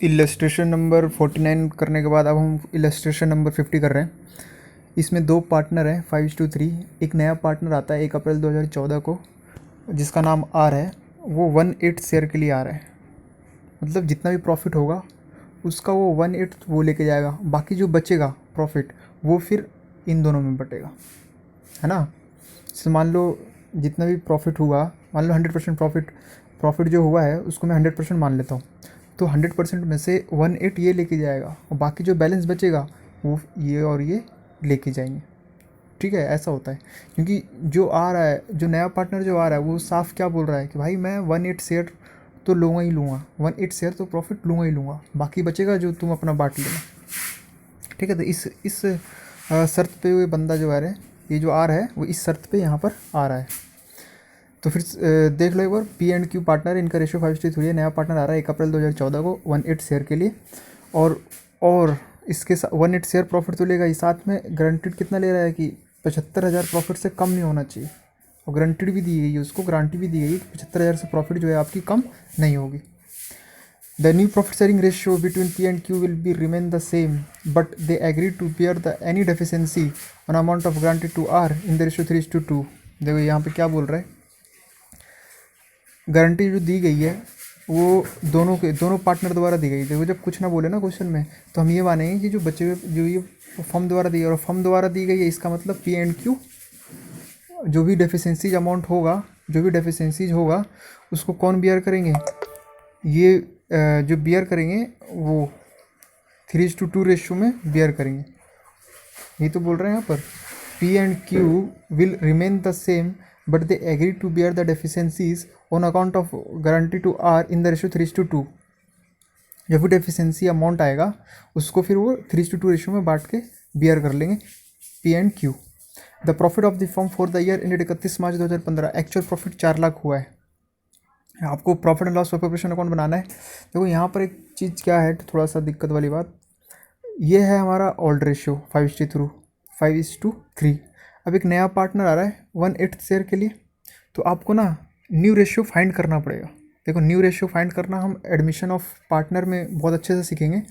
Illustration number 49 करने के बाद अब हम इलस्ट्रेशन नंबर 50 कर रहे हैं। इसमें दो पार्टनर हैं 5:3। एक नया पार्टनर आता है 1 अप्रैल 2014 को, जिसका नाम आर है। वो 1/8 शेयर के लिए आ रहा है। मतलब जितना भी प्रॉफिट होगा उसका वो 1/8 वो लेके जाएगा, बाकी जो बचेगा प्रॉफिट वो फिर इन दोनों में बटेगा, है ना। जैसे मान लो जितना भी प्रॉफिट हुआ, मान लो 100% प्रॉफिट जो हुआ है उसको मैं 100% मान लेता हूँ, तो 100% में से 1/8 ये लेके जाएगा और बाकी जो बैलेंस बचेगा वो ये और ये लेके जाएंगे। ठीक है, ऐसा होता है। क्योंकि जो आ रहा है, जो नया पार्टनर जो आ रहा है वो साफ क्या बोल रहा है कि भाई मैं 1/8 शेयर तो लूँगा ही लूँगा, 1/8 शेयर तो प्रॉफिट लूँगा ही लूँगा, बाकी बचेगा जो तुम अपना बांट लेना। ठीक है, तो इस शर्त पे ये बंदा जो आ रहा है, ये जो आ रहा है वो इस शर्त पे यहाँ पर आ रहा है। तो फिर देख लो एक बार, P&Q पार्टनर, इनका रेशियो 5:3 है। नया पार्टनर आ रहा है 1 अप्रैल 2014 को 1/8 शेयर के लिए, और इसके 1/8 शेयर प्रॉफिट तो लेगा ही, साथ में गारंटीड कितना ले रहा है कि 75,000 प्रॉफिट से कम नहीं होना चाहिए। और गारंटीड भी दी गई है, उसको गारंटी भी दी गई है कि 75,000 से प्रॉफिट जो है आपकी कम नहीं होगी। The new profit sharing ratio between P&Q will be remain the same, but they agree to bear the any deficiency on amount of granted to R in the ratio 3:2। देखो यहाँ पे क्या बोल रहा है, गारंटी जो दी गई है वो दोनों पार्टनर द्वारा दी गई है। देखो जब कुछ ना बोले ना क्वेश्चन में, तो हम ये मानेंगे कि जो बचे हुए जो ये फर्म द्वारा दी है, और फर्म द्वारा दी गई है, इसका मतलब P&Q जो भी डेफिशिएंसीज अमाउंट होगा, जो भी डेफिशिएंसीज होगा उसको कौन बियर करेंगे, ये जो बियर करेंगे वो 3:2 रेशियो में बियर करेंगे। ये तो बोल रहे हैं यहाँ पर P&Q will remain the same but they agree to bear the deficiencies on account of guarantee to R in the ratio 3:2। जब भी डेफिशिएंसी अमाउंट आएगा उसको फिर वो 3:2 रेशियो में बांट के बियर कर लेंगे P&Q। The profit of the firm for the year ended 31 March 2015, actual profit 4 lakh हुआ है। आपको profit and loss proportion account बनाना है। देखो यहाँ पर एक चीज़ क्या है, थोड़ा सा दिक्कत वाली बात, ये है हमारा ओल्ड रेशियो 5:3। अब एक नया पार्टनर आ रहा है 1/8 शेयर के लिए, तो आपको ना न्यू रेशियो फाइंड करना पड़ेगा। देखो न्यू रेशियो फाइंड करना हम एडमिशन ऑफ पार्टनर में बहुत अच्छे से सीखेंगे।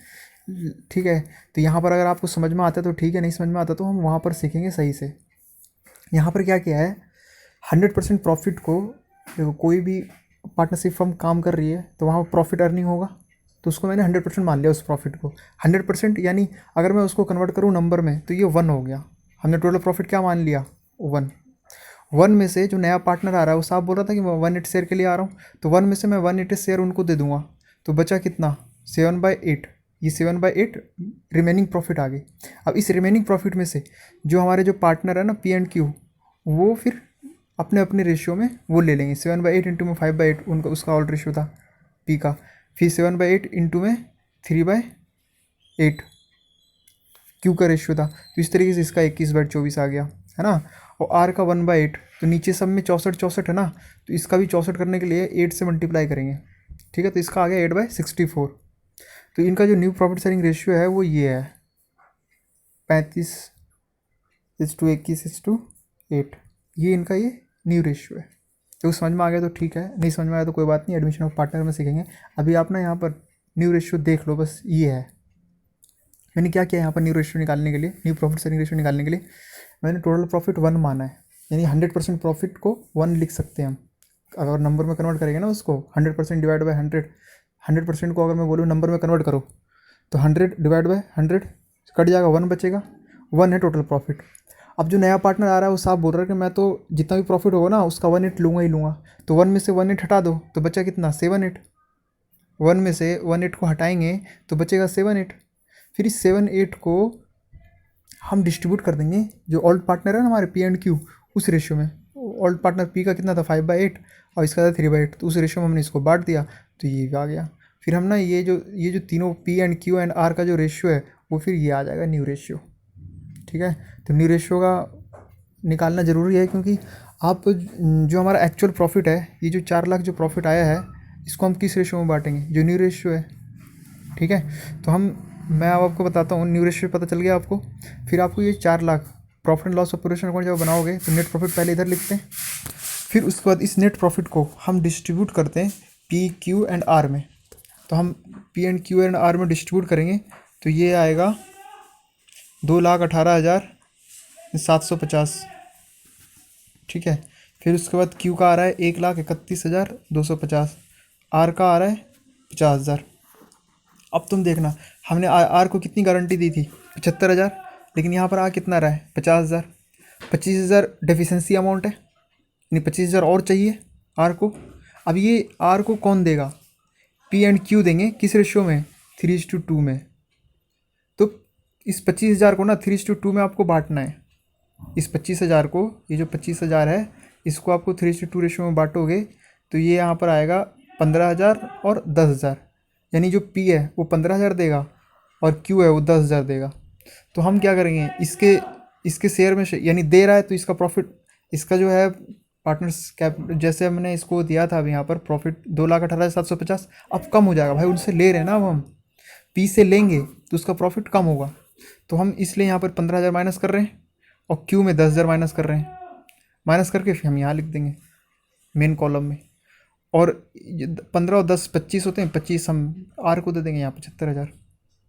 ठीक है, तो यहाँ पर अगर आपको समझ में आता है तो ठीक है, नहीं समझ में आता तो हम वहाँ पर सीखेंगे सही से। यहाँ पर क्या किया है, 100% प्रॉफिट को, देखो कोई भी पार्टनरशिप फर्म काम कर रही है तो वहाँ प्रॉफिट अर्निंग होगा, तो उसको मैंने 100% मान लिया उस प्रॉफिट को। 100% यानी अगर मैं उसको कन्वर्ट करूँ नंबर में तो ये 1 हो गया। हमने टोटल प्रॉफिट क्या मान लिया, 1 में से जो नया पार्टनर आ रहा है वो साफ बोल रहा था कि मैं 1/8 शेयर के लिए आ रहा हूँ, तो 1 में से मैं 1/8 शेयर उनको दे दूंगा, तो बचा कितना 7/8। ये 7/8 रिमेनिंग प्रॉफिट आ गई। अब इस रिमेनिंग प्रॉफिट में से जो हमारे जो पार्टनर है ना P&Q, वो फिर अपने अपने रेशियो में वो ले लेंगे। 7/8 इंटू में 5/8 उनका उसका ऑल्ड रेशियो था P का, फिर 7/8 इंटू में 3/8 Q का रेशियो था। तो इस तरीके से इसका 21/24 आ गया, है ना। और R का 1/8, तो नीचे सब में 64 है ना, तो इसका भी 64 करने के लिए 8 से मल्टीप्लाई करेंगे। ठीक है, तो इसका आ गया 8/64। तो इनका जो न्यू प्रॉफिट शेयरिंग रेशियो है वो ये है 35:21:8। ये इनका ये न्यू रेशियो है। तो समझ में आ गया तो ठीक है, नहीं समझ में आया तो कोई बात नहीं, एडमिशन ऑफ पार्टनर में सीखेंगे। अभी आप ना यहाँ पर न्यू रेशियो देख लो, बस ये है। मैंने क्या किया यहाँ पर न्यू रेशियो निकालने के लिए, न्यू प्रॉफिट शेयरिंग रेशियो निकालने के लिए मैंने टोटल प्रॉफिट 1 माना है, यानी 100% प्रॉफिट को 1 लिख सकते हैं हम। अगर नंबर में कन्वर्ट करेंगे ना उसको, 100% डिवाइड बाई 100, 100% को अगर मैं बोलूँ नंबर में कन्वर्ट करो तो 100 डिवाइड बाई 100 कट जाएगा, 1 बचेगा, 1 है टोटल प्रॉफिट। अब जो नया पार्टनर आ रहा है वो साफ बोल रहा है कि मैं तो जितना भी प्रॉफिट होगा ना उसका 1/8 लूँगा ही लूँगा, तो 1 में से 1/8 हटा दो तो बचा कितना 7/8। 1 में से 1/8 को हटाएंगे तो बचेगा 7/8। फिर इस 7/8 को हम डिस्ट्रीब्यूट कर देंगे जो ओल्ड पार्टनर है ना हमारे P&Q, उस रेशियो में। ओल्ड पार्टनर P का कितना था 5/8 और इसका था 3/8, तो उस रेशियो में हमने इसको बांट दिया तो ये आ गया। फिर हम ना ये जो तीनों P&Q एंड R का जो रेशियो है वो फिर ये आ जाएगा न्यू रेशियो। ठीक है, तो न्यू रेशियो का निकालना ज़रूरी है, क्योंकि आप जो हमारा एक्चुअल प्रॉफिट है, ये जो 4 लाख जो प्रॉफिट आया है इसको हम किस रेशियो में बांटेंगे, जो न्यू रेशियो है। ठीक है, तो मैं अब आपको बताता हूँ, न्यू रेशियो पता चल गया आपको। फिर आपको ये 4 lakh profit and loss operation account जब बनाओगे तो नेट प्रॉफिट पहले इधर लिखते हैं, फिर उसके बाद इस नेट प्रॉफिट को हम डिस्ट्रीब्यूट करते हैं P, Q एंड R में। तो हम P&Q में डिस्ट्रीब्यूट करेंगे तो ये आएगा 2,18,750। ठीक है। फिर उसके बाद Q का आ रहा है 1,31,250। R का आ रहा है 50,000। अब तुम देखना, हमने R को कितनी गारंटी दी थी, 75,000, लेकिन यहाँ पर आ कितना रहा है, 50,000। 25,000 डेफिशिएंसी अमाउंट है, यानी 25,000 और चाहिए R को। अब ये R को कौन देगा, P&Q देंगे, किस रेशियो में, 3:2 में। तो इस 25,000 को ना 3:2 में आपको बांटना है। इस 25,000 को, ये जो 25,000 है, इसको आपको 3:2 रेशियो में बांटोगे तो ये यहाँ पर आएगा 15,000 और 10,000। यानी जो P है वो 15,000 देगा और Q है वो 10,000 देगा। तो हम क्या करेंगे, इसके शेयर में यानी दे रहा है तो इसका प्रॉफिट, इसका जो है पार्टनर्स कैप, जैसे हमने इसको दिया था अब यहाँ पर प्रॉफिट 2,18,750, अब कम हो जाएगा भाई, उनसे ले रहे हैं ना अब हम, P से लेंगे तो उसका प्रॉफिट कम होगा। तो हम इसलिए यहाँ पर 15,000 माइनस कर रहे हैं और Q में 10,000 माइनस कर रहे हैं। माइनस करके फिर हम यहाँ लिख देंगे मेन कॉलम में। और 15 और 10 25 होते हैं, 25 हम R को दे देंगे यहाँ 75,000।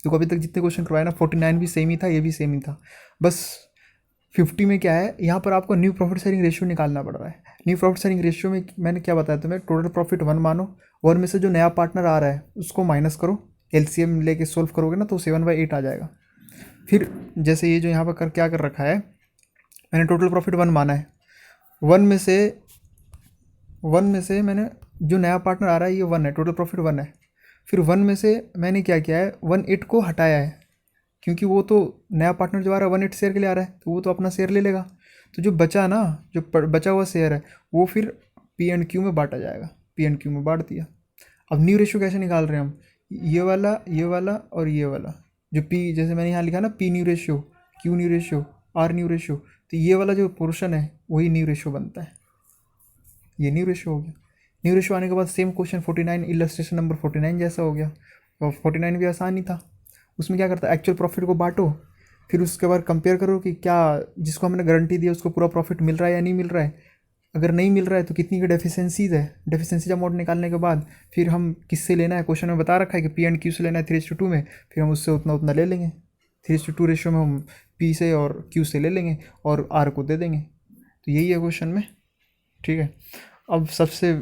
तो अभी तक जितने क्वेश्चन करवाए ना, 49 भी सेम ही था, ये भी सेम ही था। बस 50 में क्या है, यहाँ पर आपको न्यू प्रॉफिट शेयरिंग रेशियो निकालना पड़ रहा है। न्यू प्रॉफिट शेयरिंग रेशियो में मैंने क्या बताया तुम्हें, टोटल प्रॉफिट 1 मानो, 1 में से जो नया पार्टनर आ रहा है उसको माइनस करो, LCM लेके सोल्व करोगे ना तो 7/8 आ जाएगा। फिर जैसे ये जो यहाँ पर क्या कर रखा है, मैंने टोटल प्रॉफिट 1 माना है, 1 में से मैंने जो नया पार्टनर आ रहा है ये 1 है, टोटल प्रॉफिट 1 है। फिर 1 में से मैंने क्या किया है, 1/8 को हटाया है, क्योंकि वो तो नया पार्टनर जो आ रहा है 1/8 शेयर के लिए आ रहा है, तो वो तो अपना शेयर ले लेगा। तो जो बचा ना, जो बचा हुआ शेयर है वो फिर P&Q में बांटा जाएगा, P&Q में बांट दिया। अब न्यू रेशियो कैसे निकाल रहे हैं हम, ये वाला और ये वाला, जो P, जैसे मैंने यहाँ लिखा ना P new ratio, Q new ratio, R new ratio, तो ये वाला जो पोर्शन है वही न्यू रेशियो बनता है। ये न्यू रेशियो हो गया। न्यू रेशियो आने के बाद सेम क्वेश्चन 49, इलस्ट्रेशन नंबर 49 जैसा हो गया। और 49 भी आसान ही था। उसमें क्या करता है, एक्चुअल प्रॉफिट को बांटो, फिर उसके बाद कंपेयर करो कि क्या जिसको हमने गारंटी दी उसको पूरा प्रॉफिट मिल रहा है या नहीं मिल रहा है। अगर नहीं मिल रहा है तो कितनी की डेफिशिएंसीज है, डेफिशिएंसी अमाउंट निकालने के बाद फिर हम किससे लेना है, क्वेश्चन में बता रखा है कि P&Q से लेना है 3:2 में, फिर हम उससे उतना उतना ले लेंगे। 3:2 रेशियो में हम P से और Q से ले लेंगे और R को दे देंगे। तो यही है क्वेश्चन में। ठीक है। अब सबसे